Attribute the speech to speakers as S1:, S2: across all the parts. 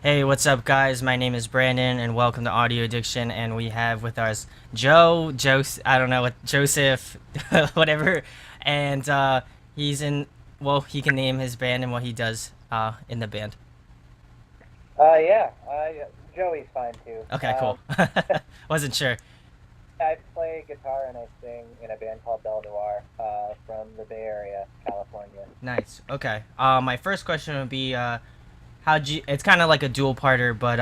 S1: Hey, what's up, guys? My name is Brandon, and welcome to Audio Addiction. And we have with us I don't know what Joseph, whatever, and he's in. Well, he can name his band and what he does in the band.
S2: Yeah, Joey's fine too.
S1: Okay, cool. Wasn't sure.
S2: I play guitar and I sing in a band called Belle Noire, from the Bay Area, California.
S1: Nice. Okay. My first question would be, how'd you? It's kind of like a dual parter, but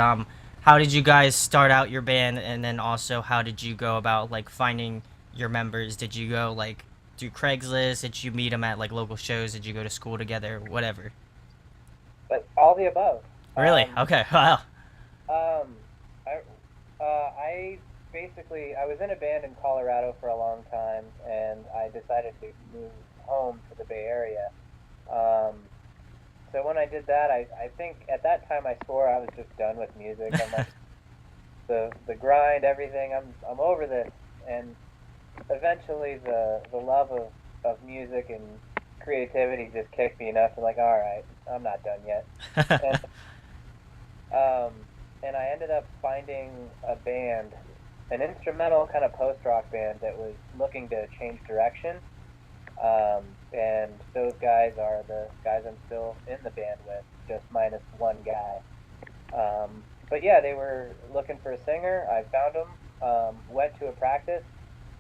S1: how did you guys start out your band, and then also how did you go about like finding your members? Did you go like do Craigslist? Did you meet them at like local shows? Did you go to school together? Whatever.
S2: But all the above.
S1: Really?
S2: Um,
S1: Okay. Wow.
S2: um, I, I basically I was in a band in Colorado for a long time, and I decided to move home to the Bay Area. Um, so when I did that, I think at that time I swore I was just done with music. I'm like the grind, everything. I'm over this, and eventually the love of music and creativity just kicked me enough to like, all right, I'm not done yet. And um, and I ended up finding a band, an instrumental kind of post rock band that was looking to change direction. And those guys are the guys I'm still in the band with, just minus one guy. But yeah, they were looking for a singer. I found them. Went to a practice.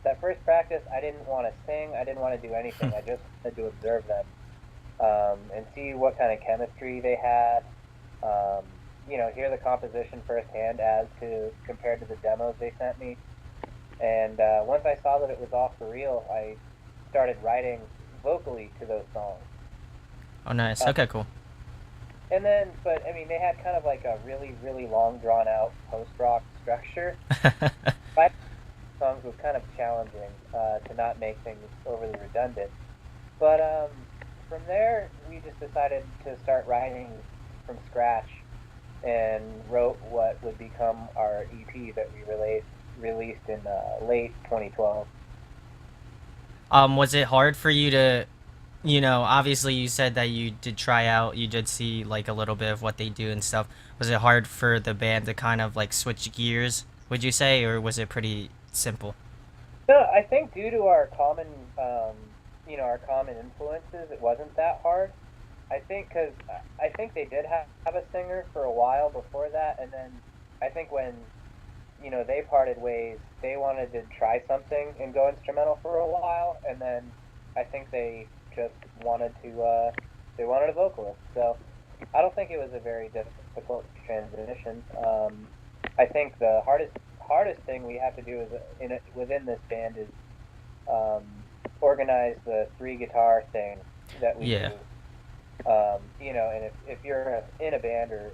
S2: That first practice, I didn't want to sing. I didn't want to do anything. I just wanted to observe them, and see what kind of chemistry they had. Um, hear the composition firsthand as to compared to the demos they sent me. And once I saw that it was all for real, I started writing vocally to those songs.
S1: Oh, nice.
S2: Uh,
S1: Okay, cool.
S2: and then, but I mean, they had kind of like a really, really long, drawn out post rock structure. Five songs was kind of challenging, to not make things overly redundant. But from there, we just decided to start writing from scratch and wrote what would become our EP that we released in late 2012.
S1: Was it hard for you to, obviously you said that you did try out, you did see like a little bit of what they do and stuff. Was it hard for the band to kind of like switch gears, would you say, or was it pretty simple?
S2: No, I think due to our common, our common influences, it wasn't that hard. I think because I think they did have a singer for a while before that, and then I think when they parted ways, they wanted to try something and go instrumental for a while, and then I think they just they wanted a vocalist. So I don't think it was a very difficult transition. I think the hardest thing we have to do is within this band is um, organize the three guitar thing that we do.
S1: Yeah.
S2: And if you're in a band or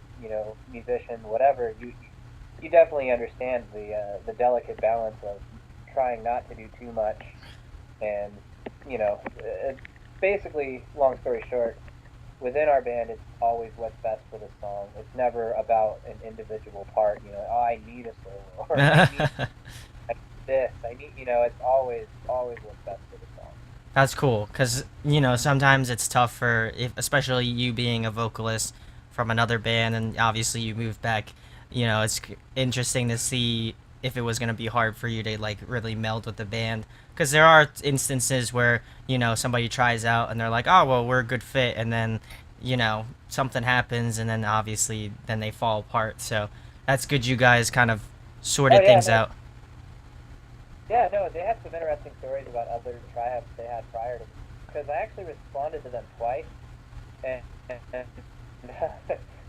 S2: musician, whatever, you definitely understand the delicate balance of trying not to do too much, and it's basically, long story short, within our band, it's always what's best for the song. It's never about an individual part. Oh, I need a solo, or I need this. I need, it's always what's best for the song.
S1: That's cool, because sometimes it's tough for, if, especially you being a vocalist from another band, and obviously you moved back. It's interesting to see if it was gonna be hard for you to like really meld with the band, because there are instances where somebody tries out and they're like, oh well, we're a good fit, and then something happens, and then obviously then they fall apart. So that's good. You guys kind of
S2: Oh
S1: sorted
S2: yeah,
S1: things
S2: no,
S1: out.
S2: yeah, no. They had some interesting stories about other tryouts they had prior to, because I actually responded to them twice, and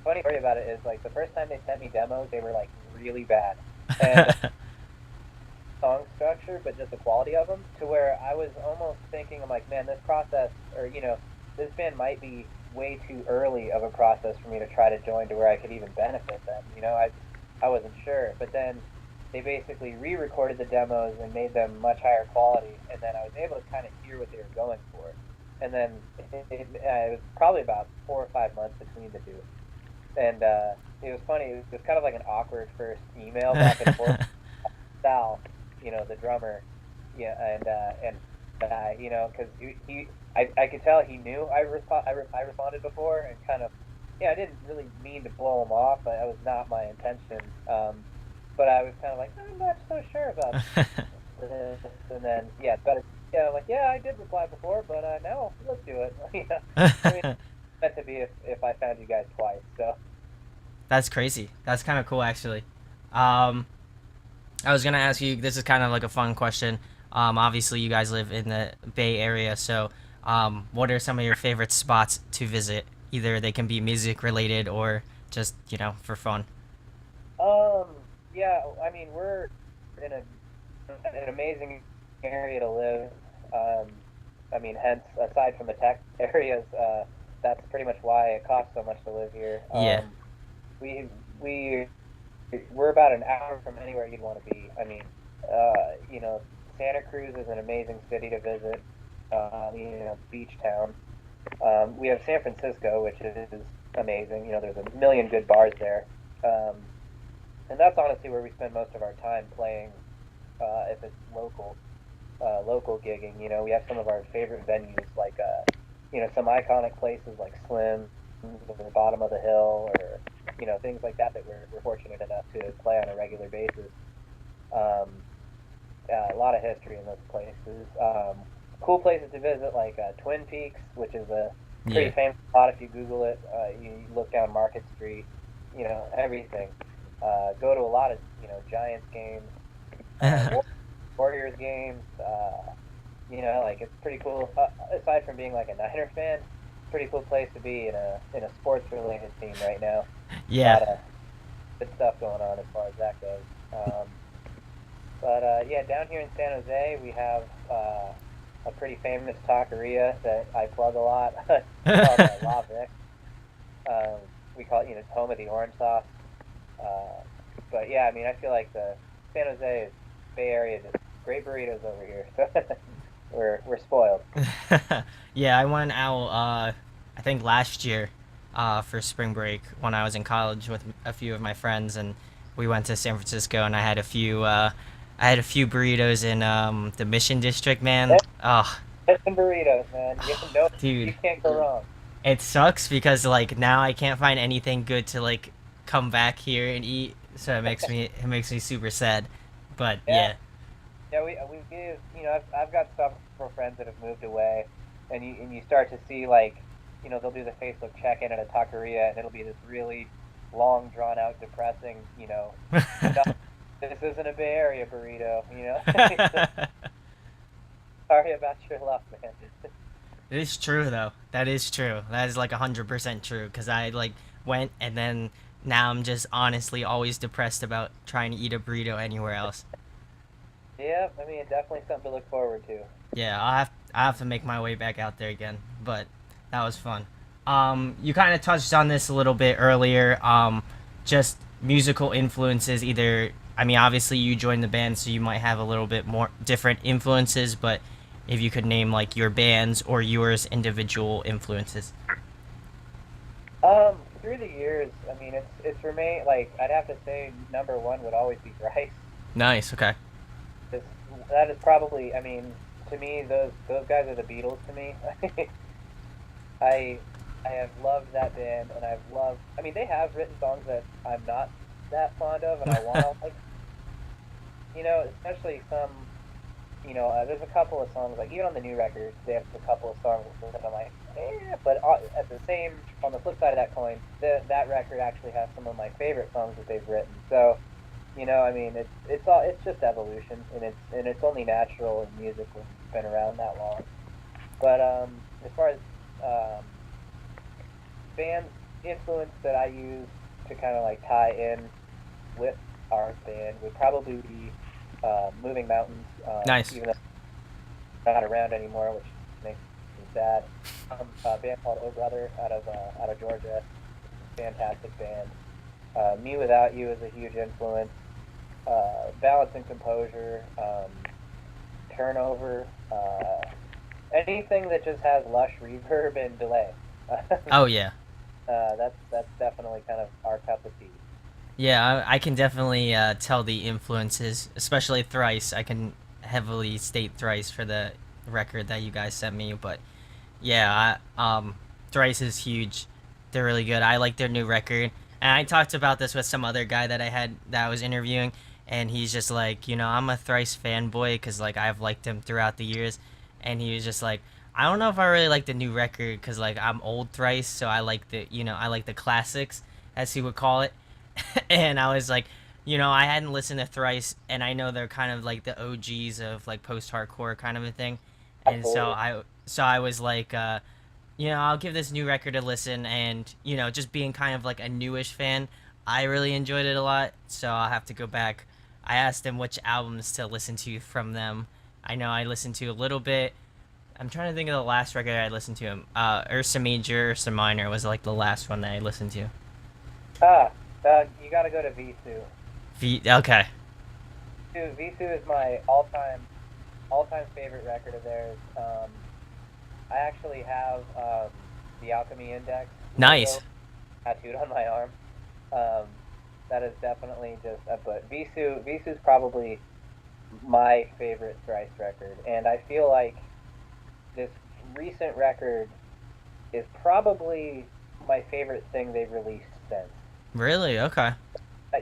S2: funny story about it is like the first time they sent me demos, they were like really bad, and song structure, but just the quality of them, to where I was almost thinking, I'm like, man, this process, or this band might be way too early of a process for me to try to join to where I could even benefit them. I wasn't sure, but then they basically re-recorded the demos and made them much higher quality, and then I was able to kind of hear what they were going for. And then it was probably about 4 or 5 months between the two, and it was funny. It was kind of like an awkward first email back and forth. Sal, the drummer, yeah, and because I could tell he knew I responded before, and kind of yeah, I didn't really mean to blow them off. That was not my intention. But I was kind of like, I'm not so sure about this. And then, yeah, better. Yeah, like, yeah, I did reply before, but now let's do it. Yeah. I mean, meant to be if I found you guys twice. So,
S1: That's crazy. That's kind of cool, actually. Um, I was gonna ask you. This is kind of like a fun question. Obviously, you guys live in the Bay Area, so what are some of your favorite spots to visit? Either they can be music related or just for fun.
S2: um, yeah, I mean, we're in an amazing area to live. Um, I mean, hence, aside from the tech areas, that's pretty much why it costs so much to live here.
S1: Yeah.
S2: We we we're about an hour from anywhere you'd want to be. I mean, Santa Cruz is an amazing city to visit. Beach town. We have San Francisco, which is amazing. There's a million good bars there, um, and that's honestly where we spend most of our time playing. If it's local gigging, we have some of our favorite venues, like some iconic places like Slim, or the bottom of the hill, or things like that we're fortunate enough to play on a regular basis. Um, a lot of history in those places. Cool places to visit, like Twin Peaks, which is a pretty
S1: Yeah.
S2: famous spot if you Google it. You look down Market Street, everything. Go to a lot of Giants games, Warriors games. Like it's pretty cool. Aside from being like a Niner fan, pretty cool place to be in a sports related team right now. A
S1: Yeah.
S2: lot of good stuff going on as far as that goes. But yeah, down here in San Jose, we have a pretty famous taqueria that I plug a lot. It's called La Vic. We call it, home of the orange sauce. Uh, but yeah, I mean, I feel like the San Jose is Bay Area, just great burritos over here. So we're spoiled.
S1: Yeah, I went out. I think last year, for spring break when I was in college with a few of my friends, and we went to San Francisco, and I had a few. I had a few burritos in the Mission District, man. Oh,
S2: Some burritos, man. You
S1: dude,
S2: can't go wrong.
S1: it sucks because like now I can't find anything good to like come back here and eat, so it makes me super sad. But
S2: Yeah,
S1: yeah.
S2: yeah. We give. I've got several friends that have moved away, and you start to see, like, they'll do the Facebook check-in at a taqueria, and it'll be this really long, drawn out, depressing, no, this isn't a Bay Area burrito. Sorry about your luck, man.
S1: It is true though. That is true. That is like 100% true. Cause I like went and then now I'm just honestly always depressed about trying to eat a burrito anywhere else.
S2: Yeah, I mean, definitely something to look forward to.
S1: Yeah, I have to make my way back out there again. But that was fun. You kind of touched on this a little bit earlier. Just musical influences. Either I mean, obviously you joined the band, so you might have a little bit more different influences. But if you could name like your bands or yours individual influences.
S2: Through the years, I mean, it's remained, like, I'd have to say number one would always be Rice.
S1: Nice. Okay.
S2: This, that is probably, I mean, to me, those guys are the Beatles to me. I I have loved that band, and I've loved. I mean, they have written songs that I'm not that fond of, and I want to like. Especially some. There's a couple of songs, like even on the new record, they have a couple of songs that I'm like, But at the same, on the flip side of that coin, that record actually has some of my favorite songs that they've written. So, I mean, it's just evolution, and it's only natural in music when it's been around that long. But as far as um, band influence that I use to kind of like tie in with our band would probably be Moving Mountains,
S1: Nice.
S2: even though they're not around anymore, which makes me sad. A band called Oh Brother out of Georgia, fantastic band. Me Without You is a huge influence. Balance and Composure, Turnover, anything that just has lush reverb and delay.
S1: Oh yeah.
S2: That's definitely kind of our cup of tea.
S1: Yeah, I can definitely tell the influences, especially Thrice. I can heavily state Thrice for the record that you guys sent me, but yeah, Thrice is huge. They're really good. I like their new record. And I talked about this with some other guy that I was interviewing, and he's just like, I'm a Thrice fanboy because like I've liked him throughout the years, and he was just like, I don't know if I really like the new record because like I'm old Thrice, so I like the classics as he would call it, and I was like, I hadn't listened to Thrice, and I know they're kind of like the OGs of like post-hardcore kind of a thing, and
S2: Absolutely.
S1: so I was like, I'll give this new record a listen, and just being kind of like a newish fan, I really enjoyed it a lot. So I'll have to go back. I asked him which albums to listen to from them. I know I listened to a little bit. I'm trying to think of the last record I listened to him. Ursa Major, Ursa Minor was like the last one that I listened to.
S2: Ah, you got to go to Visu.
S1: Okay.
S2: Visu is my all time favorite record of theirs. I actually have the Alchemy Index
S1: Nice.
S2: logo tattooed on my arm. Um, that is definitely just a but Visu's probably my favorite Thrice record, and I feel like this recent record is probably my favorite thing they've released since.
S1: Really? Okay.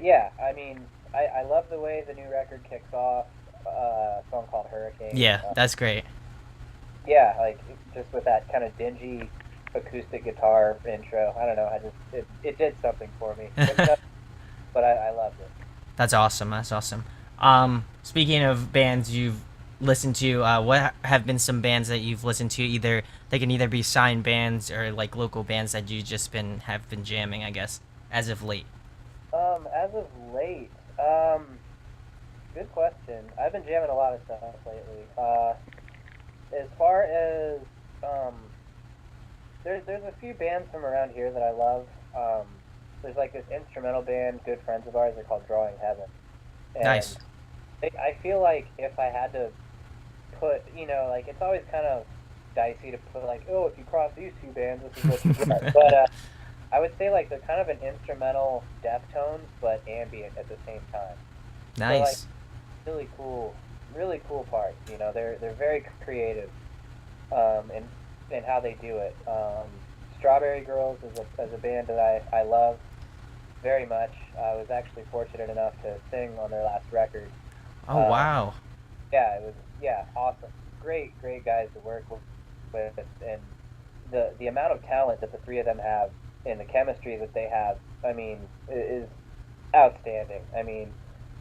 S2: Yeah, I mean, I love the way the new record kicks off. A song called Hurricane.
S1: Yeah, that's great.
S2: Yeah, like just with that kind of dingy acoustic guitar intro. I don't know. It did something for me. But I loved it.
S1: That's awesome. That's awesome. Speaking of bands you've listened to, what have been some bands that you've listened to? Either they can either be signed bands or like local bands that you just have been jamming, I guess, as of late.
S2: As of late, good question. I've been jamming a lot of stuff lately. As far as um, there's a few bands from around here that I love. There's like this instrumental band, good friends of ours. They're called Drawing Heaven, and
S1: Nice.
S2: I feel like if I had to put, like it's always kind of dicey to put like, oh, if you cross these two bands, this is what you get. But I would say like they're kind of an instrumental Deftones, but ambient at the same time. So like
S1: Nice.
S2: really cool parts. They're very creative, in how they do it. Strawberry Girls is a band that I love very much. I was actually fortunate enough to sing on their last record.
S1: Oh
S2: Um,
S1: wow.
S2: yeah, it was awesome. Great guys to work with, and the amount of talent that the three of them have and the chemistry that they have, I mean, is outstanding. I mean,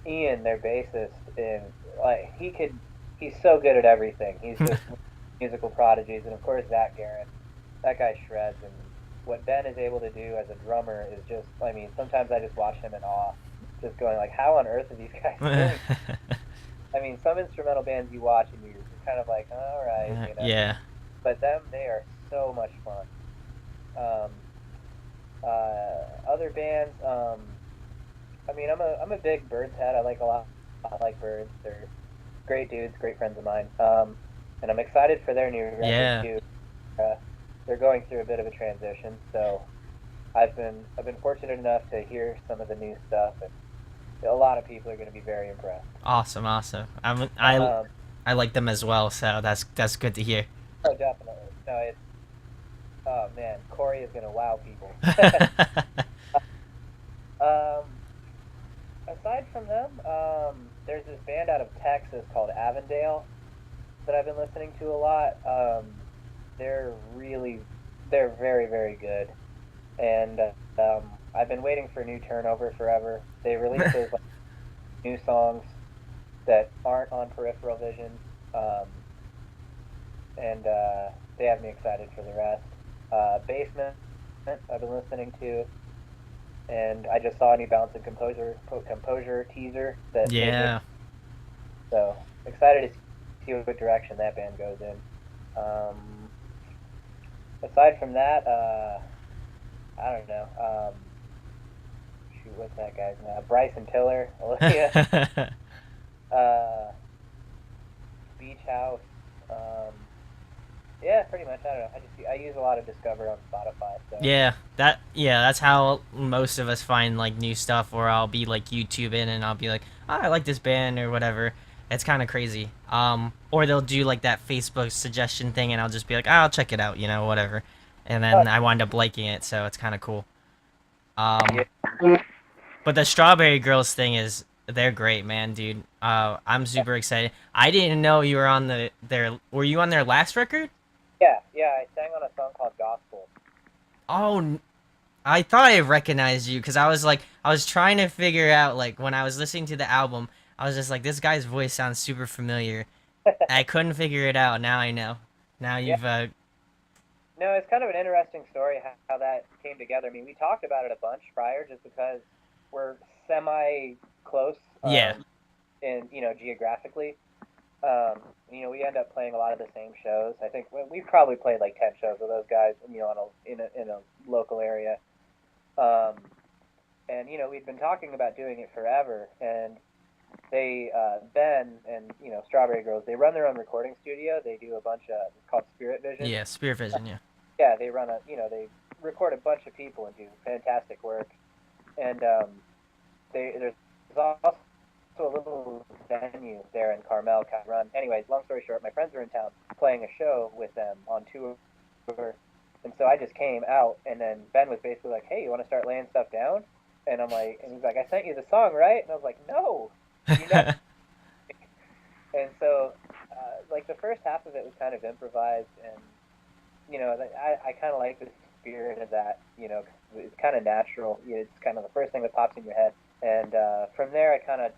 S2: Ian, their bassist, and like he's so good at everything. He's just musical prodigies, and of course Zach Guerin, that guy shreds. And what Ben is able to do as a drummer is just, I mean, sometimes I just watch him in awe, just going like, how on earth are these guys doing? I mean, some instrumental bands you watch and you're kind of like, all right.
S1: Yeah.
S2: But them, they are so much fun. Um, Other bands, I mean, I'm a big Birds head. I like a lot. I like Birds. They're great dudes, great friends of mine. And I'm excited for their new record
S1: Yeah.
S2: too. Uh, they're going through a bit of a transition, so I've been fortunate enough to hear some of the new stuff, and a lot of people are going to be very impressed.
S1: Awesome. Awesome. I like them as well, so that's good to hear.
S2: Oh, definitely. No, it's oh man, Corey is going to wow people. um, Aside from them, there's this band out of Texas called Avondale that I've been listening to a lot. They're really, they're very good, and I've been waiting for New Turnover forever. They release those like, new songs that aren't on Peripheral Vision, um, and they have me excited for the rest. Basement, I've been listening to, and I just saw a new Balance and Composure teaser that made me
S1: Yeah.
S2: so excited to see what direction that band goes in. Aside from that, I don't know. Shoot, what's that guy's name? Bryson Tiller, Olivia, uh, Beach House. Yeah, pretty much. I don't know. I use a lot of Discover on Spotify. So
S1: That's how most of us find like new stuff, or I'll be like YouTubing and I'll be like, oh, I like this band or whatever. It's kind of crazy. Or they'll do like that Facebook suggestion thing and I'll just be like, oh, I'll check it out, whatever. and
S2: Oh,
S1: then I wound up liking it, so it's kind of cool. Um,
S2: yeah.
S1: but the Strawberry Girls thing is they're great, man, dude. I'm super excited. I didn't know you were on their. Were you on their last record?
S2: Yeah. I sang on a song called Gospel.
S1: Oh, I thought I recognized you because I was like, I was trying to figure out like when I was listening to the album, I was just like, this guy's voice sounds super familiar. I couldn't figure it out. Now I know. Now
S2: Yeah.
S1: you've
S2: No, it's kind of an interesting story how that came together. I mean, we talked about it a bunch prior, just because we're semi close,
S1: yeah,
S2: in geographically. We end up playing a lot of the same shows. I think we've probably played like 10 shows with those guys, in a local area. Um, and we'd been talking about doing it forever. And they, Ben and Strawberry Girls, they run their own recording studio. They do a bunch of It's called Spirit Vision.
S1: yeah, Spirit Vision, yeah.
S2: Yeah, they run they record a bunch of people and do fantastic work. And there's also a little venue there in Carmel kind of run. Anyways, long story short, my friends are in town playing a show with them on tour, and so I just came out, and then Ben was basically like, "Hey, you want to start laying stuff down?" And I'm like, and he's like, "I sent you the song, right?" And I was like, "No, you know." And so, like the first half of it was kind of improvised, and I kind of like the spirit of that. It's kind of natural. It's kind of the first thing that pops in your head. And from there, I kind of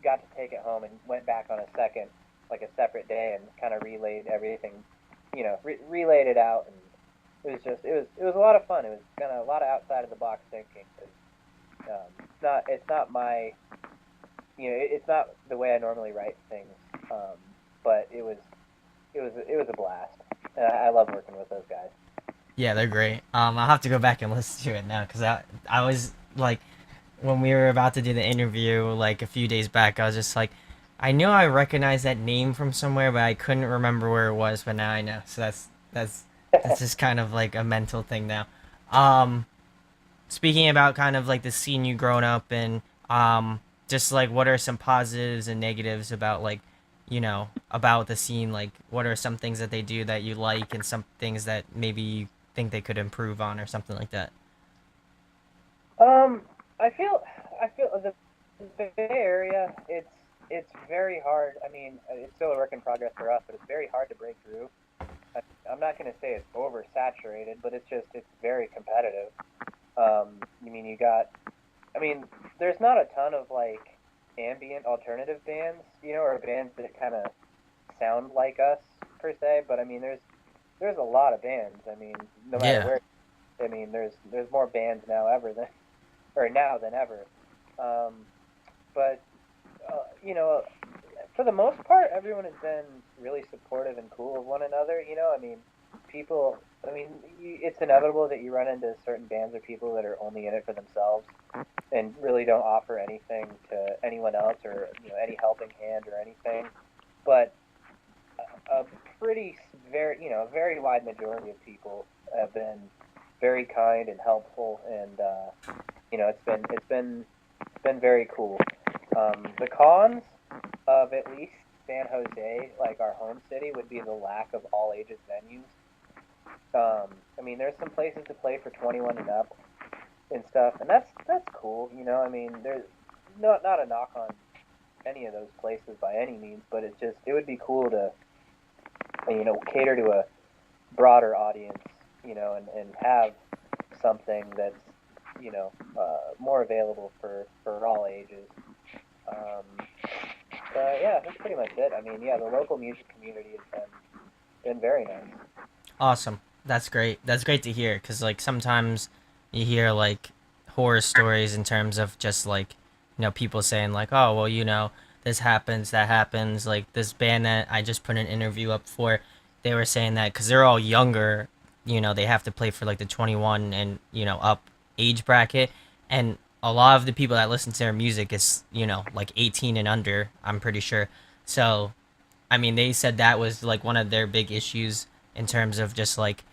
S2: got to take it home and went back on a second, like a separate day, and kind of relayed everything, relayed it out, and it was a lot of fun. It was kind of a lot of outside of the box thinking. 'Cause, it's not my, it's not the way I normally write things, but it was a blast. And I love working with those guys.
S1: Yeah, they're great. I'll have to go back and listen to it now because I was like, when we were about to do the interview like a few days back, I was just like, I knew I recognized that name from somewhere, but I couldn't remember where it was. But now I know. So that's just kind of like a mental thing now. Um, Speaking about kind of like the scene you grown up in, just like what are some positives and negatives about like, about the scene? Like, what are some things that they do that you like, and some things that maybe you think they could improve on, or something like that?
S2: Um, I feel the Bay Area. It's very hard. I mean, it's still a work in progress for us, but it's very hard to break through. I'm not going to say it's oversaturated, but it's very competitive. I mean, there's not a ton of like ambient alternative bands, or bands that kind of sound like us per se. But I mean, there's a lot of bands. I mean, no matter
S1: Yeah.
S2: where. I mean, there's more bands now than ever. Um, but for the most part, everyone has been really supportive and cool of one another. I mean, people. I mean, it's inevitable that you run into certain bands or people that are only in it for themselves and really don't offer anything to anyone else, or any helping hand or anything. But a pretty very very wide majority of people have been very kind and helpful, and it's been very cool. The cons of at least San Jose, like our home city, would be the lack of all ages venues. I mean, there's some places to play for 21 and up and stuff, and that's cool. I mean, there's not a knock on any of those places by any means, but it would be cool to cater to a broader audience, and have something that's more available for all ages. Um, yeah, that's pretty much it. I mean, yeah, the local music community has been very nice.
S1: Awesome. That's great. That's great to hear because like sometimes you hear like horror stories in terms of just like people saying like, oh well, this happens, that happens. Like this band that I just put an interview up for, they were saying that because they're all younger, they have to play for like the 21 and up age bracket, and a lot of the people that listen to their music is like 18 and under. I'm pretty sure. So I mean, they said that was like one of their big issues in terms of just like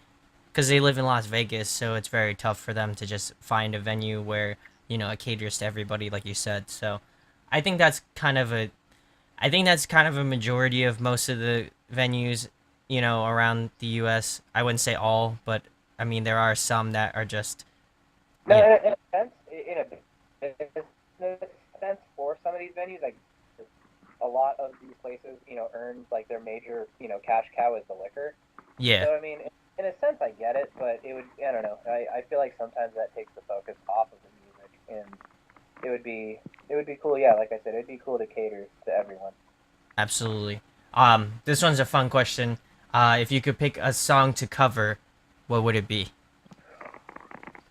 S1: because they live in Las Vegas, so it's very tough for them to just find a venue where it caters to everybody, like you said. So, I think that's kind of a, I think that's kind of a majority of most of the venues, around the U.S. I wouldn't say all, but I mean, there are some that are just,
S2: No,
S1: you know,
S2: in a sense, in a sense, for some of these venues, like a lot of these places, earn like their major, cash cow is the liquor.
S1: yeah,
S2: So I mean, in a sense, I get it, but I don't know. I feel like sometimes that takes the focus off of the music, and it would be it would be cool. Yeah, like I said, it'd be cool to cater to everyone.
S1: absolutely. This one's a fun question. If you could pick a song to cover, what would it be?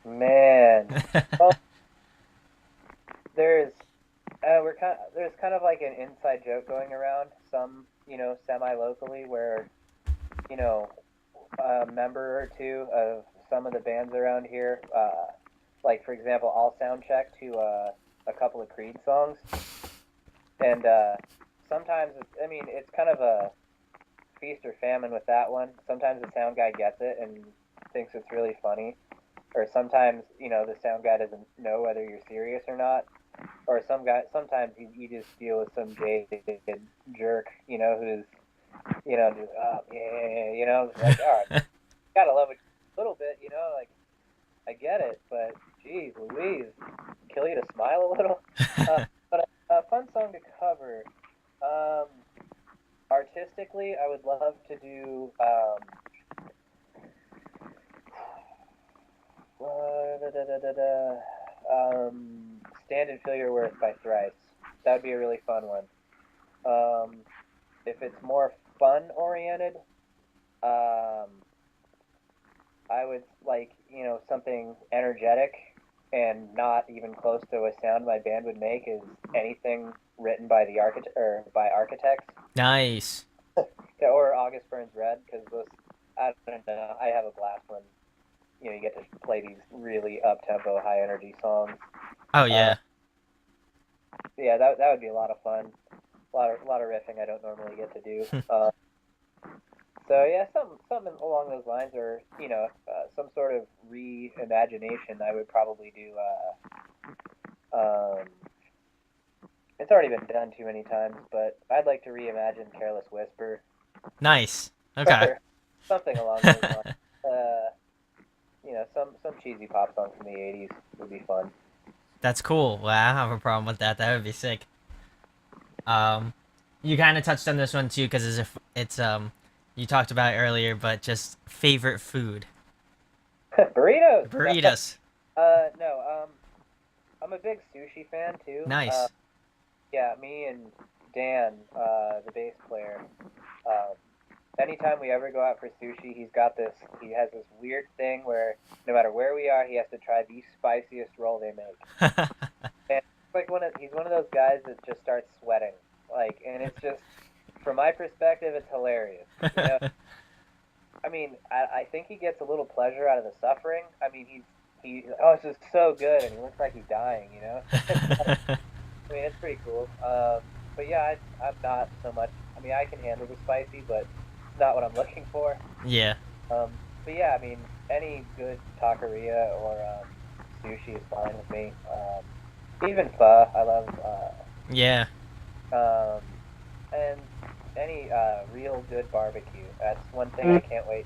S2: Man, well, there's there's kind of like an inside joke going around some semi locally where you know a member or two of some of the bands around here, like for example, I'll sound check to a couple of Creed songs, and sometimes I mean it's kind of a feast or famine with that one. Sometimes the sound guy gets it and thinks it's really funny, or sometimes the sound guy doesn't know whether you're serious or not, or sometimes you just deal with some jaded jerk, who's just yeah, like all right, gotta love it a little bit, like I get it, but geez, Louise, kill you to smile a little. But a fun song to cover. Um, Artistically, I would love to do Stand and Feel Your Worth by Thrice. That would be a really fun one. Um, if it's more fun oriented, um, I would like, something energetic and not even close to a sound my band would make is anything written by the architect or by architects.
S1: Nice.
S2: Yeah, or August Burns Red, because those, I don't know, I have a blast when you get to play these really up tempo, high energy songs.
S1: Oh
S2: Uh,
S1: yeah.
S2: yeah, that would be a lot of fun. A lot of riffing I don't normally get to do. So yeah, something along those lines, or some sort of reimagination. I would probably do. It's already been done too many times, but I'd like to reimagine "Careless Whisper"
S1: Nice. Okay.
S2: or something along those lines. Uh, some cheesy pop song from the '80s would be fun.
S1: That's cool. Well, I don't have a problem with that. That would be sick. Um, you kind of touched on this one too, because you talked about it earlier, but just favorite food.
S2: Burritos.
S1: Burritos.
S2: No. I'm a big sushi fan too.
S1: Nice.
S2: Yeah, me and Dan, the bass player. Um, Anytime we ever go out for sushi, he has this weird thing where no matter where we are, he has to try the spiciest roll they make. And it's like he's one of those guys that just starts sweating, like, and it's just, from my perspective, it's hilarious. I mean, I think he gets a little pleasure out of the suffering. I mean, it's just so good, and he looks like he's dying. I mean, it's pretty cool. But yeah, I'm not so much. I mean, I can handle the spicy, but it's not what I'm looking for.
S1: Yeah.
S2: Um, but yeah, I mean, any good taqueria or sushi is fine with me. Even pho, I love.
S1: Yeah.
S2: Um, and any real good barbecue. That's one thing I can't wait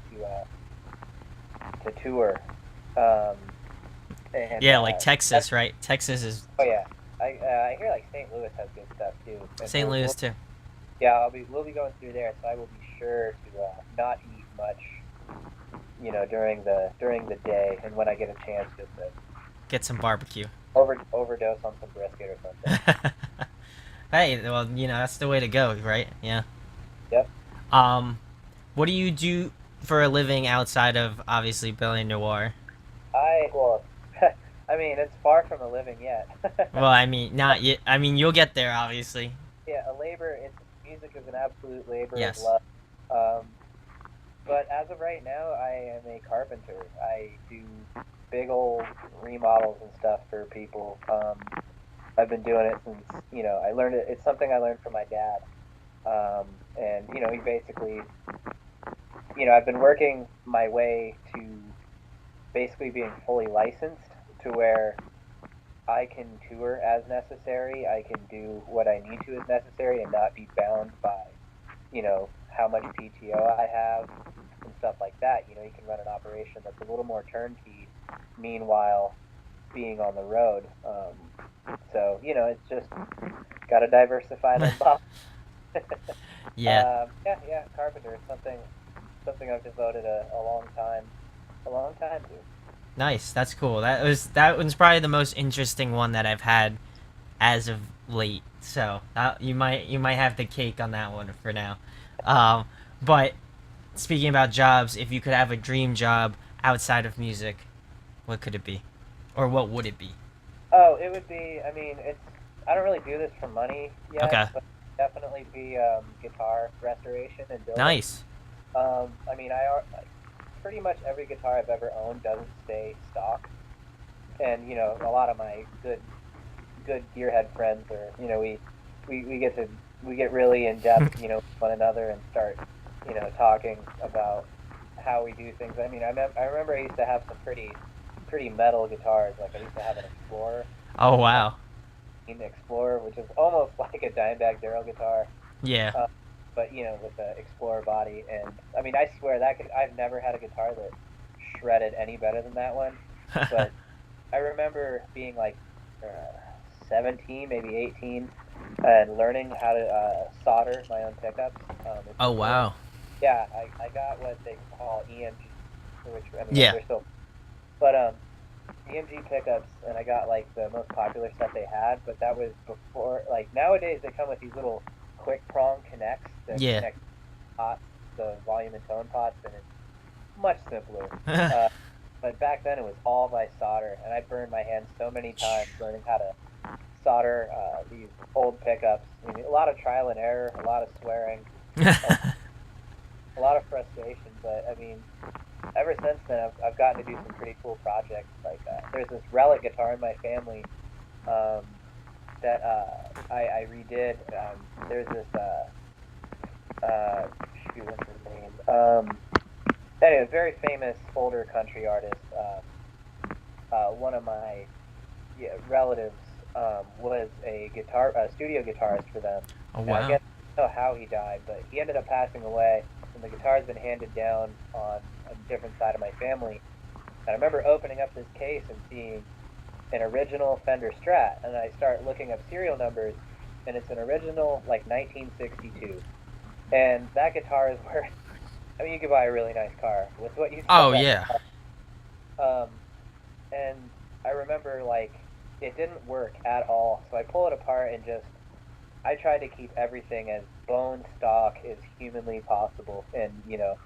S2: to tour. Um, and
S1: Yeah, like Texas, right? Texas is
S2: oh yeah, I hear like St. Louis has good stuff too. And
S1: St. Louis too.
S2: yeah, we'll be going through there, so I will be sure to not eat much, during the day, and when I get a chance, just to
S1: Get some barbecue.
S2: overdose on some brisket or something.
S1: Hey, well, that's the way to go, right? Yeah.
S2: Yep.
S1: Um, what do you do for a living outside of obviously Belle Noire?
S2: Well, I mean, it's far from a living yet.
S1: Well, I mean, not yet. I mean, you'll get there, obviously.
S2: Yeah, music is an absolute labor of
S1: Yes.
S2: love. Um, but as of right now, I am a carpenter. I do big old remodels and stuff for people. I've been doing it since I learned it. It's something I learned from my dad. And he basically, I've been working my way to basically being fully licensed to where I can tour as necessary. I can do what I need to as necessary and not be bound by, how much PTO I have and stuff like that. You know, you can run an operation that's a little more turnkey, meanwhile being on the road. So you know, it's just got to diversify them both.
S1: Yeah.
S2: Yeah, yeah, carpenter is something I've devoted a long time to.
S1: Nice. That's cool. That one's probably the most interesting one that I've had as of late. So you might have the cake on that one for now. Um, but speaking about jobs, if you could have a dream job outside of music, what could it be, or what would it be?
S2: Oh, it would be. I mean, it's. I don't really do this for money yet,
S1: Okay.
S2: but definitely be guitar restoration and building.
S1: Nice.
S2: I mean, like, pretty much every guitar I've ever owned doesn't stay stock, and you know, a lot of my good gearhead friends are. You know, we get to we get really in depth. You know, with one another and start you know talking about how we do things. I mean, I remember I used to have some pretty metal guitars. Like I used to have an Explorer.
S1: Oh
S2: Uh,
S1: wow.
S2: Explorer, which is almost like a Dimebag Darrell guitar,
S1: Yeah.
S2: uh, but you know, with the Explorer body. And I mean, I swear I've never had a guitar that shredded any better than that one. But I remember being like 17, maybe 18, and learning how to solder my own pickups.
S1: Oh wow.
S2: Yeah, I got what they call EMG, which I mean
S1: Yeah.
S2: they're still, but EMG pickups, and I got like the most popular stuff they had. But that was before. Like nowadays, they come with these little quick prong connects that
S1: Yeah.
S2: connect pots, the volume and tone pots, and it's much simpler. Uh, but back then, it was all by solder, and I burned my hands so many times learning how to solder these old pickups. I mean, a lot of trial and error, a lot of swearing, a, a lot of frustration. But I mean, ever since then, I've gotten to do some pretty cool projects. Like there's this relic guitar in my family um, that I redid. There's this shoot, what's his name? Anyway, very famous older country artist. One of my relatives was a studio guitarist for them,
S1: Oh
S2: and I
S1: wow.
S2: guess I don't know how he died, but he ended up passing away, and the guitar's been handed down on a different side of my family. And I remember opening up this case and seeing an original Fender Strat, and I start looking up serial numbers, and it's an original like 1962, and that guitar is worth. I mean, you could buy a really nice car with what you sell
S1: Oh
S2: that
S1: yeah.
S2: guitar. Um, and I remember like it didn't work at all, so I pull it apart and just I tried to keep everything as bone stock as humanly possible, and you know,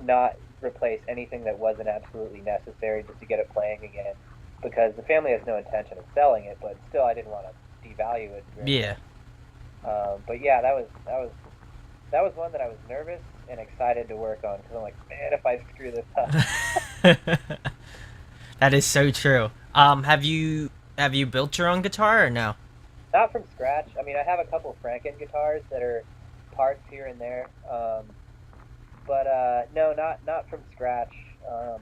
S2: not replace anything that wasn't absolutely necessary just to get it playing again, because the family has no intention of selling it, but still I didn't want to devalue it or
S1: Yeah.
S2: anything. But yeah, that was one that I was nervous and excited to work on because I'm like, man, if I screw this up.
S1: That is so true. Have you built your own guitar or no?
S2: Not from scratch. I mean, I have a couple Franken guitars that are parts here and there, but no, not from scratch. Um,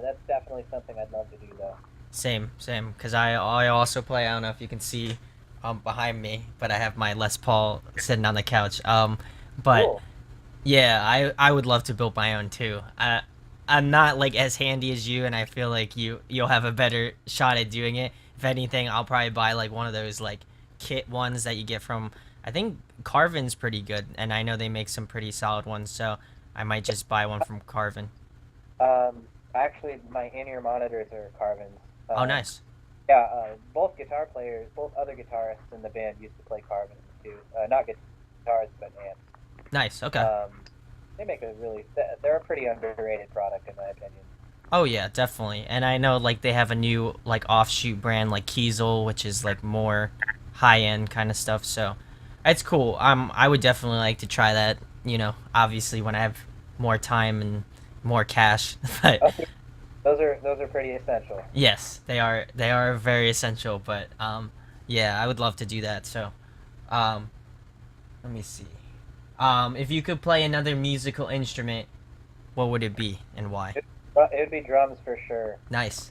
S2: that's definitely something I'd love to do though.
S1: Same, same. Cause I also play. I don't know if you can see, behind me, but I have my Les Paul sitting on the couch. But
S2: Cool.
S1: yeah, I would love to build my own too. I'm not like as handy as you, and I feel like you'll have a better shot at doing it. If anything, I'll probably buy like one of those like kit ones that you get from. I think Carvin's pretty good, and I know they make some pretty solid ones. So I might just buy one from Carvin.
S2: Actually, my in-ear monitors are Carvins.
S1: Oh, nice,
S2: Yeah, both guitar players, both other guitarists in the band used to play Carvins too. Not guitars, but amps.
S1: nice. Okay.
S2: They make a really, they're a pretty underrated product in my opinion.
S1: Oh yeah, definitely. And I know like they have a new like offshoot brand like Kiesel, which is like more high end kind of stuff. So it's cool. I would definitely like to try that. Obviously when I have more time and more cash. But
S2: Okay, those are pretty essential.
S1: yes, they are very essential. But yeah, I would love to do that. So um, let me see. If you could play another musical instrument, what would it be and why?
S2: It would be drums for sure.
S1: Nice.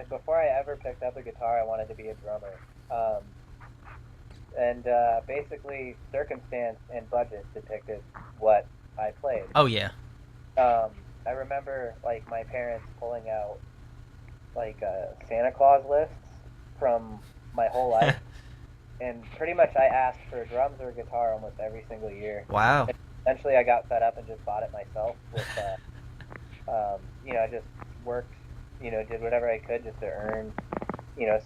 S2: Before I ever picked up a guitar, I wanted to be a drummer. Um, and basically, circumstance and budget depicted what I played.
S1: Oh yeah.
S2: Um, I remember like my parents pulling out like Santa Claus lists from my whole life, and pretty much I asked for drums or guitar almost every single year.
S1: Wow.
S2: And eventually, I got fed up and just bought it myself. I just worked, did whatever I could just to earn,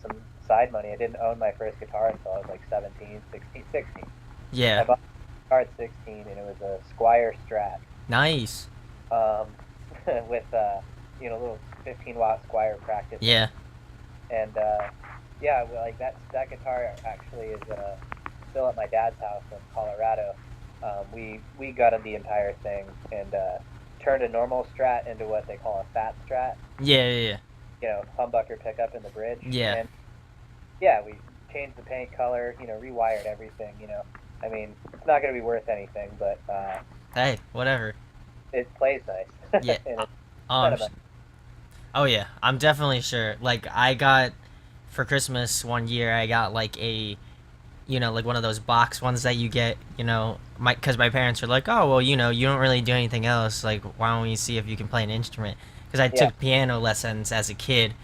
S2: some side money. I didn't own my first guitar until I was like 17, 16, 16. I
S1: Yeah.
S2: bought a guitar at 16, and it was a Squire Strat,
S1: Nice.
S2: um, with little 15-watt Squire practice amp.
S1: Yeah.
S2: And yeah, well, like that guitar actually is still at my dad's house in Colorado. We gutted the entire thing and turned a normal Strat into what they call a fat Strat.
S1: Yeah. Yeah.
S2: Humbucker pickup in the bridge.
S1: Yeah.
S2: And yeah, we changed the paint color. Rewired everything. I mean, it's not going to be worth anything, but
S1: Hey, whatever.
S2: it plays nice.
S1: Yeah.
S2: And it's
S1: Um.
S2: kind of
S1: Oh yeah. I'm definitely sure. Like I got for Christmas one year, I got like like one of those box ones that you get. Because my parents were like, oh well, you don't really do anything else. Like, why don't we see if you can play an instrument? Because I
S2: yeah,
S1: took piano lessons as a kid,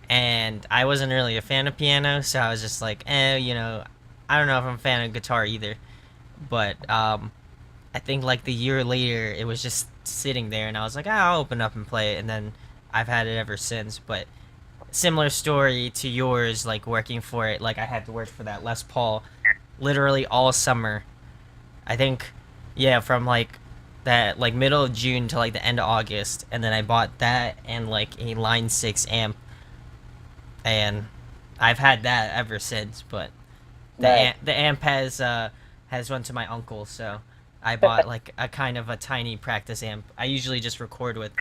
S1: and I wasn't really a fan of piano, so I was just like, I don't know if I'm a fan of guitar either. But I think like the year later, it was just sitting there, and I was like, I'll open up and play it, and then I've had it ever since. But similar story to yours, like working for it, like I had to work for that Les Paul, literally all summer. I think, yeah, from like that like middle of June to like the end of August, and then I bought that and like a Line 6 amp, and I've had that ever since. But
S2: nice.
S1: the amp has went to my uncle, so I bought like a kind of a tiny practice amp. I usually just record with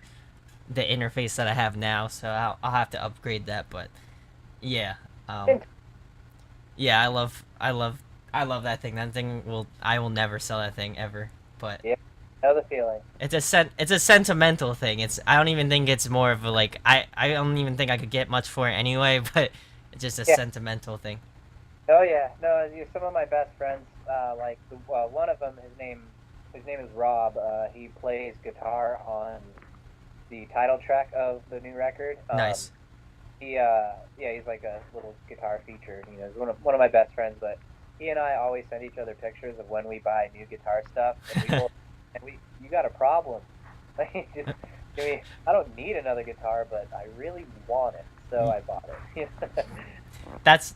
S1: the interface that I have now, so I'll have to upgrade that. But yeah, um, yeah, I love that thing. That thing I will never sell that thing ever. But
S2: Yeah, know the feeling.
S1: it's a sentimental thing. I don't even think it's more of a like I don't even think I could get much for it anyway. But it's just a
S2: Yeah.
S1: sentimental thing.
S2: Oh yeah, no. Some of my best friends, like one of them, his name is Rob. He plays guitar on the title track of the new record.
S1: Nice.
S2: Yeah, he's like a little guitar feature. He's one of my best friends. But he and I always send each other pictures of when we buy new guitar stuff, you got a problem. Like, just give me. I don't need another guitar, but I really want it, so I bought it.
S1: That's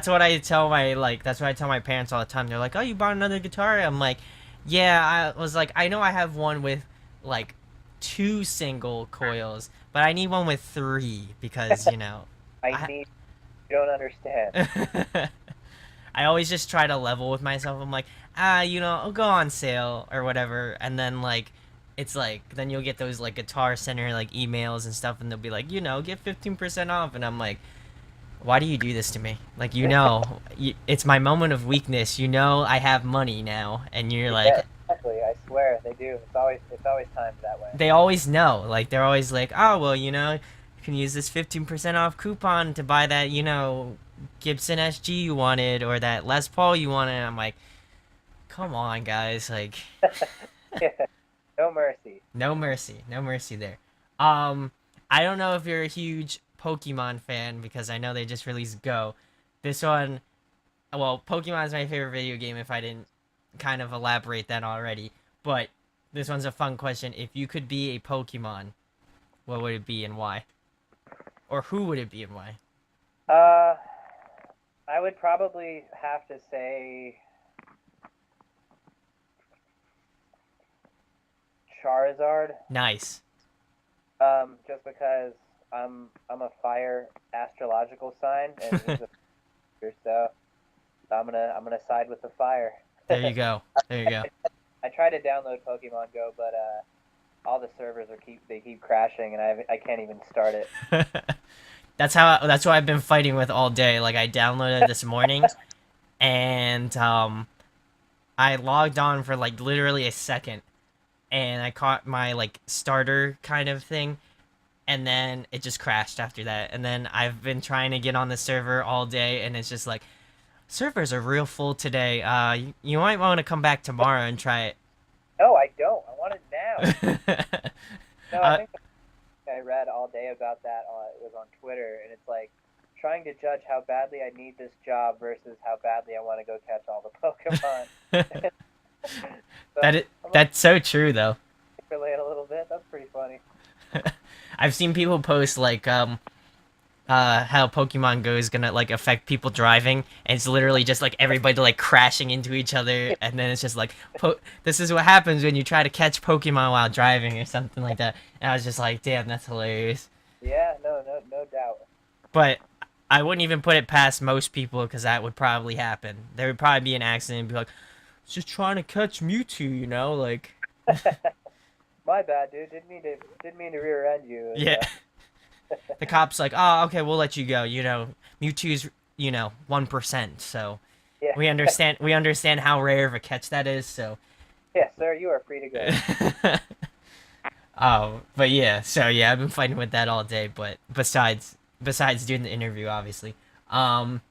S1: what I tell my parents all the time. They're like, "Oh, you bought another guitar?" I'm like, "Yeah." I was like, "I know I have one with like two single coils, but I need one with three because
S2: I
S1: I
S2: need. You don't understand.
S1: I always just try to level with myself. I'm like, I'll go on sale or whatever, and then like it's like then you'll get those like Guitar Center like emails and stuff, and they'll be like, get 15% off, and I'm like, why do you do this to me? Like, it's my moment of weakness. I have money now, and you're like,
S2: Yeah, exactly. I swear they do. It's always timed that way.
S1: they always know. Like, they're always like, oh, well, you can use this 15% off coupon to buy that, Gibson SG you wanted or that Les Paul you wanted. I'm like, come on, guys. Like,
S2: Yeah, no mercy.
S1: no mercy. No mercy there. Um, I don't know if you're a huge Pokemon fan because I know they just released Go. This one, well, Pokemon is my favorite video game if I didn't kind of elaborate that already. But this one's a fun question. If you could be a Pokemon, what would it be and why? Or who would it be and why?
S2: Uh, I would probably have to say Charizard.
S1: Nice.
S2: Just because I'm a fire astrological sign, and he's a fire, so I'm gonna side with the fire.
S1: There you go. There you go.
S2: I tried to download Pokemon Go, but all the servers keep crashing, and I can't even start it.
S1: That's what I've been fighting with all day. Like I downloaded it this morning and I logged on for like literally a second and I caught my like starter kind of thing and then it just crashed after that. And then I've been trying to get on the server all day and it's just like servers are real full today. You might want to come back tomorrow and try it.
S2: No, I don't. I want down. No, I
S1: uh,
S2: think I read all day about that. It was on Twitter, and it's like trying to judge how badly I need this job versus how badly I want to go catch all the Pokemon. So
S1: that it,
S2: I'm like,
S1: that's so true though.
S2: relate a little bit. That's pretty funny.
S1: I've seen people post like how Pokemon Go is gonna like affect people driving, and it's literally just like everybody like crashing into each other, and then it's just like this is what happens when you try to catch Pokemon while driving or something like that. And I was just like, damn, that's hilarious.
S2: Yeah, no doubt.
S1: But I wouldn't even put it past most people because that would probably happen. There would probably be an accident and be like, just trying to catch Mewtwo, you know, like
S2: My bad, dude. Didn't mean to rear end you.
S1: yeah. The cops like, oh, okay, we'll let you go. You know, Mewtwo's 1%, so
S2: Yeah,
S1: we understand how rare of a catch that is. So,
S2: yeah, sir. You are free to go.
S1: oh, but yeah, so yeah, I've been fighting with that all day. But besides doing the interview, obviously, um,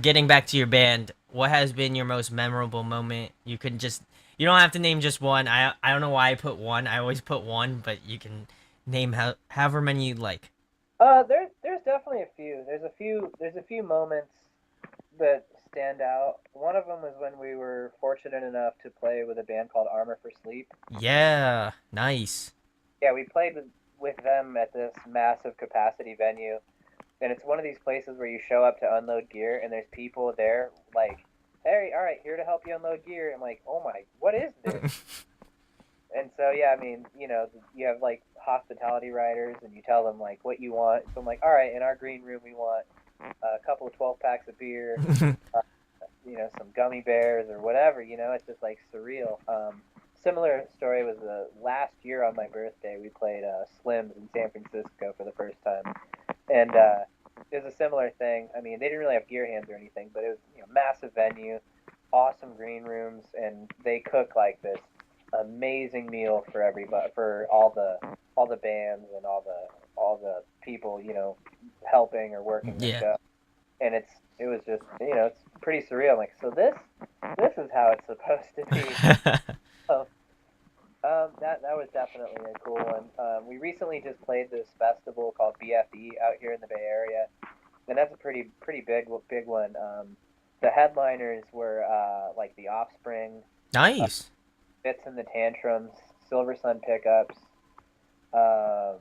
S1: getting back to your band, what has been your most memorable moment? You don't have to name just one. I don't know why I put one. I always put one, but you can name however many you'd like.
S2: There's definitely a few. There's a few moments that stand out. One of them was when we were fortunate enough to play with a band called Armor for Sleep.
S1: Yeah, nice.
S2: Yeah, we played with them at this massive capacity venue, and it's one of these places where you show up to unload gear, and there's people there like, "Hey, all right, here to help you unload gear." I'm like, "Oh my, what is this?" And so yeah, I mean, you have like hospitality riders, and you tell them like what you want. So I'm like, all right, in our green room, we want a couple of 12 packs of beer, uh, some gummy bears or whatever. It's just like surreal. Similar story was last year on my birthday. We played Slims in San Francisco for the first time, and it was a similar thing. I mean, they didn't really have gear hands or anything, but it was massive venue, awesome green rooms, and they cook like this amazing meal for everybody, for all the bands and all the people helping or working the
S1: Yeah.
S2: show. And it was just it's pretty surreal. I'm like, so this is how it's supposed to be. So, that was definitely a cool one. We recently just played this festival called BFE out here in the Bay Area, and that's a pretty big one. The headliners were like the Offspring, uh,
S1: Nice.
S2: Fits and the Tantrums, Silver Sun Pickups. Um,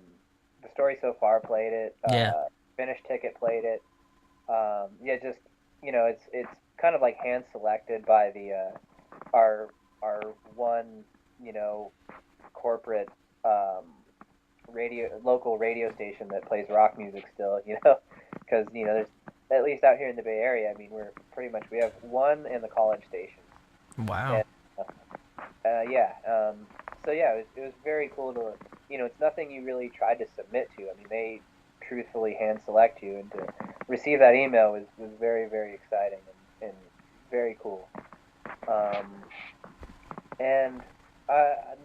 S2: the Story So Far played it.
S1: Yeah.
S2: Finish Ticket played it. Yeah, just it's kind of like hand selected by the our one you know corporate um, local radio station that plays rock music still. Because there's at least out here in the Bay Area. I mean, we have one in the college station,
S1: Wow.
S2: and yeah. So yeah, it was very cool to it's nothing you really tried to submit to. I mean, they truthfully hand select you, and to receive that email was very very exciting and very cool. Um, and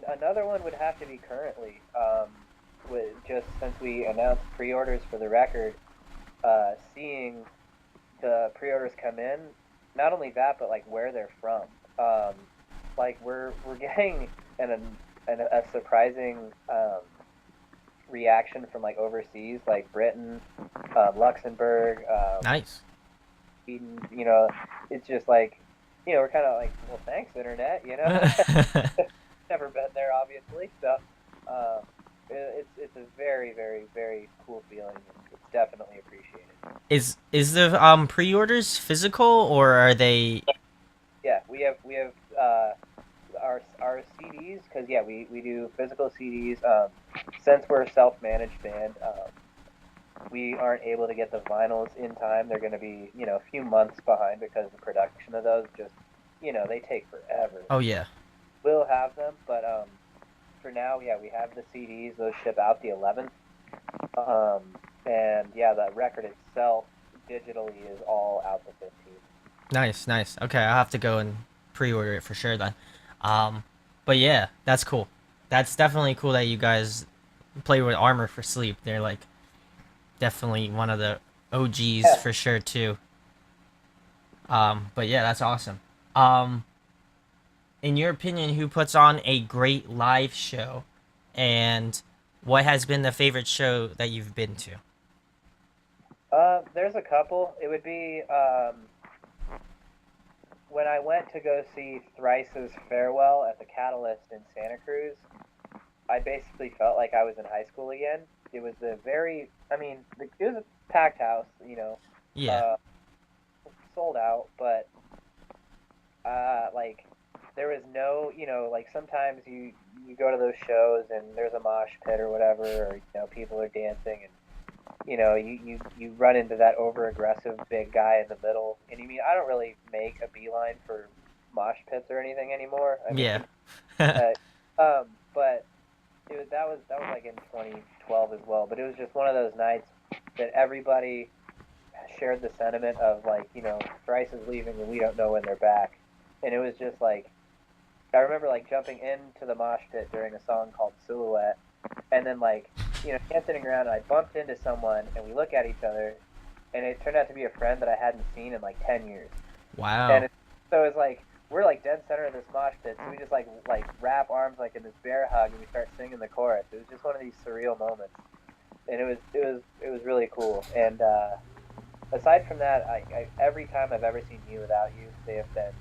S2: another one would have to be currently, with just since we announced pre-orders for the record, seeing the pre-orders come in. Not only that, but like where they're from. Like we're getting a surprising reaction from like overseas, like Britain, Luxembourg,
S1: Nice.
S2: Sweden. It's just like we're kind of like, well, thanks, internet. Never been there, obviously. So it's a very very very cool feeling. And it's definitely appreciated.
S1: Is the pre-orders physical or are they?
S2: Yeah, we have our CDs, because yeah, we do physical CDs. Since we're a self-managed band, we aren't able to get the vinyls in time. They're going to be a few months behind because the production of those just they take forever.
S1: Oh yeah.
S2: We'll have them, but for now, yeah, we have the CDs. Those ship out the 11th, um, and yeah, the record itself digitally is all out the 15th.
S1: Nice, nice. Okay, I'll have to go and pre-order it for sure then. Um, but yeah, that's cool. That's definitely cool that you guys play with Armor for Sleep. They're like definitely one of the OGs
S2: Yeah,
S1: for sure too. But yeah, that's awesome. Um, but yeah, that's awesome. Um, but yeah, that's awesome. Um, but yeah, that's awesome. Um, but yeah, that's awesome. Um, but yeah, that's awesome. Um, but yeah, that's awesome. Um, but yeah, that's awesome. Um, but yeah, that's awesome. Um, but yeah, that's awesome. Um, but yeah, that's awesome. Um, but yeah, that's awesome. Um, but yeah, that's awesome. in your opinion, who puts on a great live show, and what has been the favorite show that you've been to?
S2: There's a couple. It would be when I went to go see Thrice's Farewell at the Catalyst in Santa Cruz. I basically felt like I was in high school again. It was a very, I mean, it was a packed house,
S1: Yeah,
S2: uh, sold out, but like there was no, like sometimes you go to those shows and there's a mosh pit or whatever, or people are dancing and you run into that over aggressive big guy in the middle, and you mean I don't really make a beeline for mosh pits or anything anymore. I mean,
S1: yeah,
S2: but that was like in 2012 as well. But it was just one of those nights that everybody shared the sentiment of like, Thrice is leaving and we don't know when they're back, and it was just like I remember like jumping into the mosh pit during a song called Silhouette, and then like dancing around, and I bumped into someone, and we look at each other, and it turned out to be a friend that I hadn't seen in like 10 years,
S1: wow,
S2: and so it's like we're like dead center of this mosh pit, so we just like wrap arms like in this bear hug, and we start singing the chorus. It was just one of these surreal moments, and it was really cool. And aside from that, I every time I've ever seen You Without You, they have been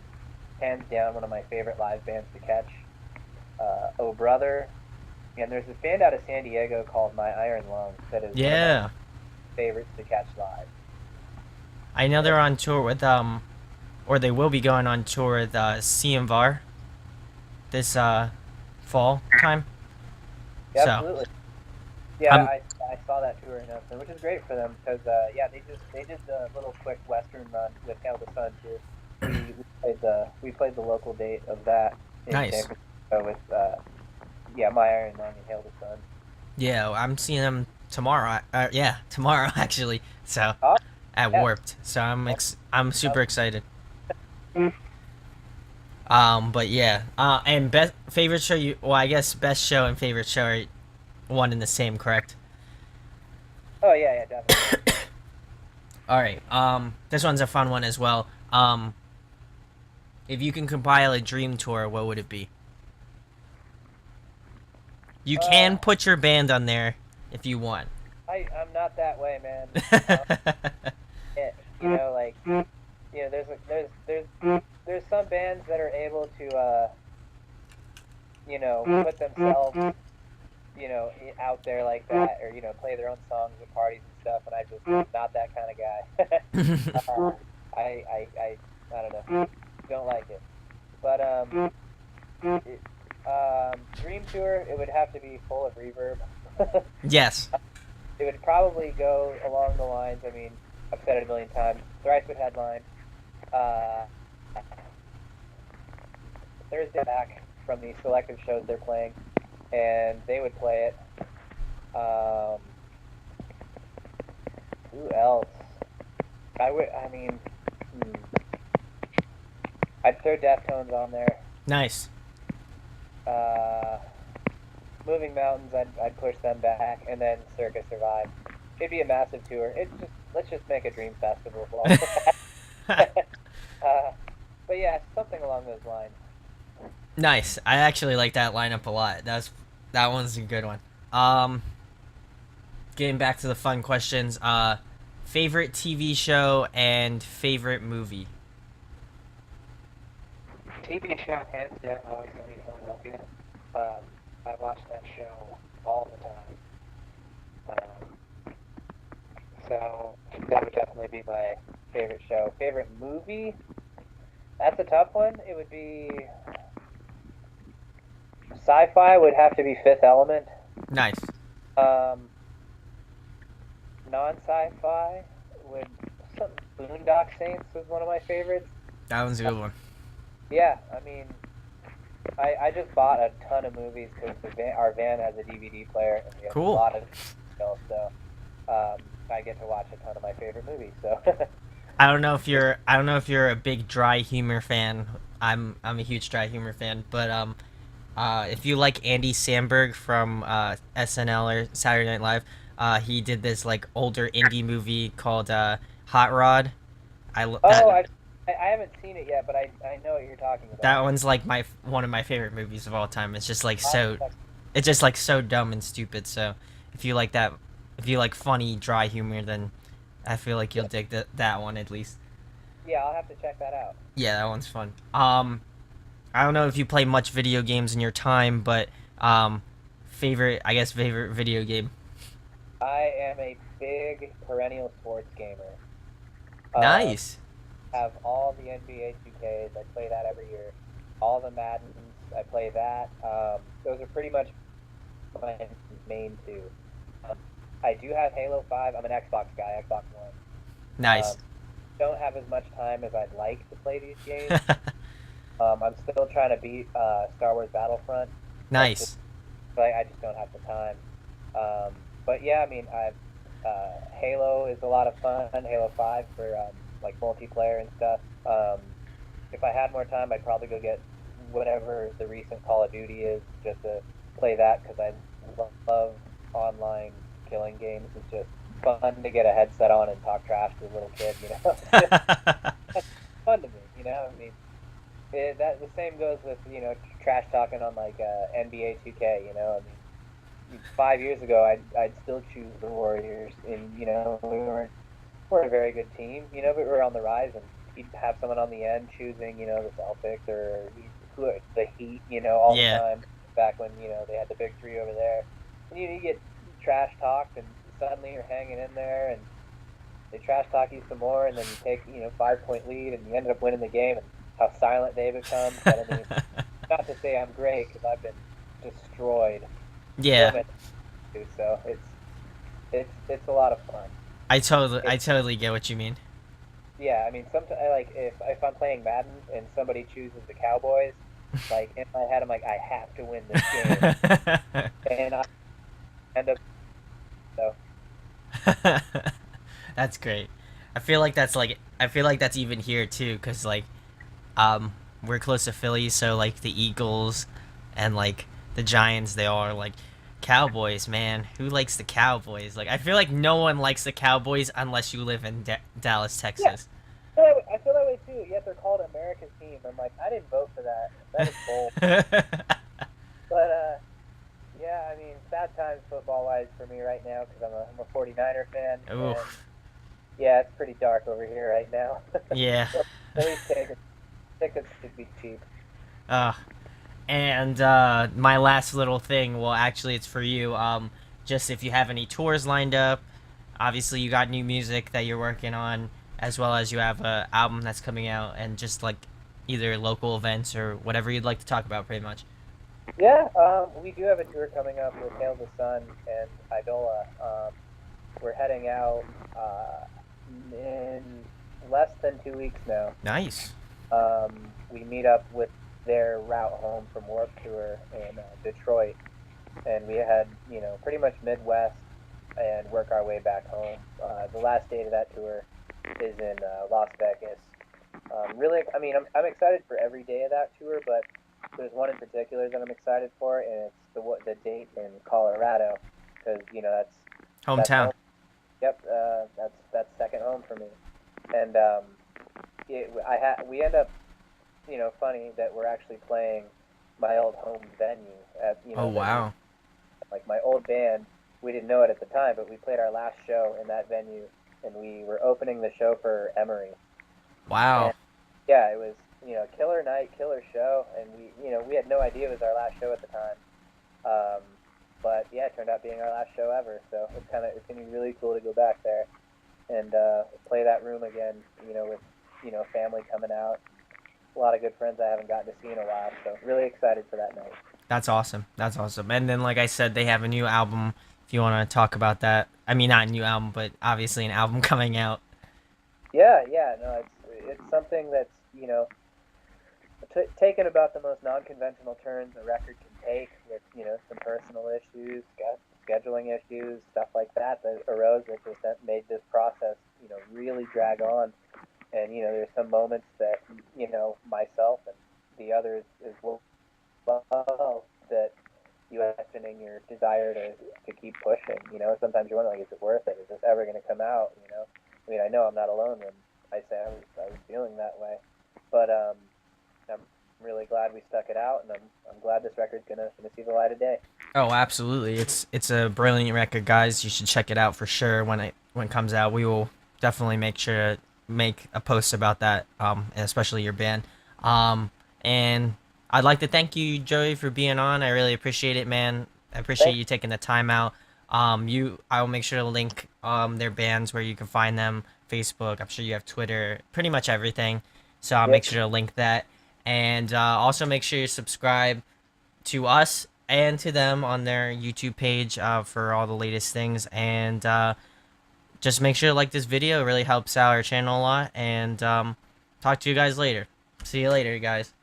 S2: hands down one of my favorite live bands to catch. Oh Brother, and there's this band out of San Diego called My Iron Lungs that is one of my
S1: yeah.
S2: favorites to catch live.
S1: I know they're on tour with or they will be going on tour with CMVAR this fall time.
S2: Yeah,
S1: So
S2: absolutely. Yeah,
S1: I'm
S2: I saw that tour announcement, which is great for them because yeah, they did the little quick Western run with Hail the Sun too. We played the local date of that in San
S1: nice.
S2: Francisco with yeah, My Iron Lung and Hail the Sun.
S1: Yeah, I'm seeing them tomorrow. Yeah, tomorrow actually. So
S2: Oh
S1: at
S2: yeah,
S1: Warped. So I'm
S2: yeah.
S1: super excited. But yeah. And best favorite show you. Well, I guess best show and favorite show are one and the same, correct?
S2: Oh yeah, yeah, definitely.
S1: All right. This one's a fun one as well. If you can compile a dream tour, what would it be? You can
S2: Uh,
S1: put your band on there if you want.
S2: I'm not that way, man. Um, like there's some bands that are able to put themselves out there like that, or play their own songs at parties and stuff, and I just not that kind of guy. I don't know, don't like it. But it, dream tour, it would have to be full of reverb.
S1: Yes.
S2: It would probably go along the lines. I mean, I've said it a million times. Thrice would headline. Uh, Thursday back from the selective shows they're playing, and they would play it. Um, who else? I would. I mean, I'd throw Deftones on there.
S1: Nice.
S2: Uh, Moving Mountains, I'd push them back, and then Circus Survive. It'd be a massive tour. Let's just make a dream festival. But yeah, something along those lines.
S1: Nice. I actually like that lineup a lot. That one's a good one. Getting back to the fun questions. Favorite TV show and favorite movie.
S2: TV show, hands down, always gonna be Philadelphia. Um, I watch that show all the time. So that would definitely be my favorite show. Favorite movie? That's a tough one. It would be sci-fi. Would have to be Fifth Element.
S1: Nice.
S2: Um, Non-sci-fi would some Boondock Saints was one of my favorites.
S1: That one's a good one.
S2: Yeah, I mean, I just bought a ton of movies because our van has a DVD player and we have a
S1: Cool.
S2: lot of still, so I get to watch a ton of my favorite movies. So
S1: I don't know if you're a big dry humor fan. I'm a huge dry humor fan, but if you like Andy Samberg from SNL or Saturday Night Live, he did this like older indie movie called Hot Rod.
S2: oh, I haven't seen it yet, but I know what you're talking
S1: That
S2: about.
S1: one's like my one of my favorite movies of all time. It's just like
S2: I'll have to
S1: so,
S2: check.
S1: it's just like so dumb and stupid. So if you like that, if you like funny, dry humor, then I feel like you'll
S2: Yeah,
S1: dig that one at least.
S2: yeah, I'll have to check that out.
S1: Yeah, that one's fun. I don't know if you play much video games in your time, but favorite, I guess favorite video game.
S2: I am a big perennial sports gamer. Um,
S1: Nice.
S2: have all the NBA 2Ks. I play that every year. All the Maddens, I play that. Those are pretty much my main two. Um, I do have Halo 5. I'm an Xbox guy, Xbox One.
S1: Nice.
S2: Don't have as much time as I'd like to play these games. I'm still trying to beat Star Wars Battlefront. That's just
S1: Nice.
S2: like I just don't have the time. But yeah, I mean, I've Halo is a lot of fun. Halo 5 for like multiplayer and stuff. If I had more time, I'd probably go get whatever the recent Call of Duty is just to play that because I love online killing games. It's just fun to get a headset on and talk trash to a little kid. You know, that's fun to me. You know, I mean, that the same goes with trash talking on like NBA 2K. You know, I mean, 5 years ago I'd still choose the Warriors, and we're a very good team. You know, but we're on the rise, and you'd have someone on the end choosing the Celtics or the Heat. You know, all the
S1: Yeah.
S2: time back when they had the big three over there, and you get trash talked, and suddenly you're hanging in there, and they trash talk you some more, and then you take 5 point lead, and you ended up winning the game, and how silent they become. But I mean, not to say I'm great because I've been destroyed so
S1: Yeah.
S2: many times, so it's a lot of fun.
S1: I
S2: It,
S1: totally get what you mean.
S2: yeah, I mean, sometimes like if I'm playing Madden and somebody chooses the Cowboys, like in my head I'm like I have to win this game, and I end up so
S1: That's great. I feel like that's even here too, cause like um we're close to Philly, so like the Eagles and like the Giants, they are like Cowboys. Man, who likes the Cowboys? Like I feel like no one likes the Cowboys unless you live in Dallas,
S2: yeah.
S1: Texas.
S2: I feel that way too. Yet they're called America's team. I'm like, I didn't vote for that. That is bold. But yeah, I mean, sad times football wise for me right now because I'm a 49er fan,
S1: Ooh,
S2: and yeah, it's pretty dark over here right now.
S1: yeah.
S2: At least tickets should be cheap.
S1: Uh, and my last little thing, well, actually, it's for you. Just if you have any tours lined up, obviously you got new music that you're working on, as well as you have a album that's coming out, and just like either local events or whatever you'd like to talk about, pretty much.
S2: Yeah, we do have a tour coming up with Hail the Sun and Idola. We're heading out in less than 2 weeks now.
S1: Nice.
S2: We meet up with their route home from Warp Tour in Detroit, and we head, pretty much Midwest and work our way back home. The last date of that tour is in Las Vegas. Really, I mean, I'm excited for every day of that tour, but there's one in particular that I'm excited for, and it's the date in Colorado, because that's
S1: Hometown.
S2: home. Yep, that's second home for me, and we end up, funny that we're actually playing my old home venue at
S1: Oh wow.
S2: like my old band. We didn't know it at the time, but we played our last show in that venue, and we were opening the show for Emery.
S1: Wow.
S2: And yeah, it was killer night, killer show, and we had no idea it was our last show at the time. Um, but yeah, it turned out being our last show ever. So it's gonna be really cool to go back there and play that room again. With family coming out, a lot of good friends I haven't gotten to see in a while. So really excited for that night.
S1: That's awesome. That's awesome. And then, like I said, they have a new album. If you want to talk about that, I mean, not a new album, but obviously an album coming out.
S2: Yeah, yeah, no, it's something that's taken about the most non-conventional turns a record can take, with some personal issues, scheduling issues, stuff like that arose that just made this process really drag on. And there's some moments that myself and the others as well that you have questioning your desire to keep pushing. Sometimes you're wondering, like, is it worth it? Is this ever going to come out? I mean, I know I'm not alone when I was feeling that way. But I'm really glad we stuck it out, and I'm glad this record's gonna see the light of day.
S1: Oh, absolutely. It's a brilliant record, guys. You should check it out for sure when it comes out. We will definitely make sure to make a post about that, and especially your band. And I'd like to thank you, Joey, for being on. I really appreciate it, man. I appreciate
S2: Thanks.
S1: you taking the time out. I will make sure to link their bands where you can find them. Facebook. I'm sure you have Twitter. Pretty much everything. So I'll make
S2: Yep.
S1: sure to link that. And also make sure you subscribe to us and to them on their YouTube page for all the latest things. And just make sure to like this video. It really helps out our channel a lot. And talk to you guys later. See you later, guys.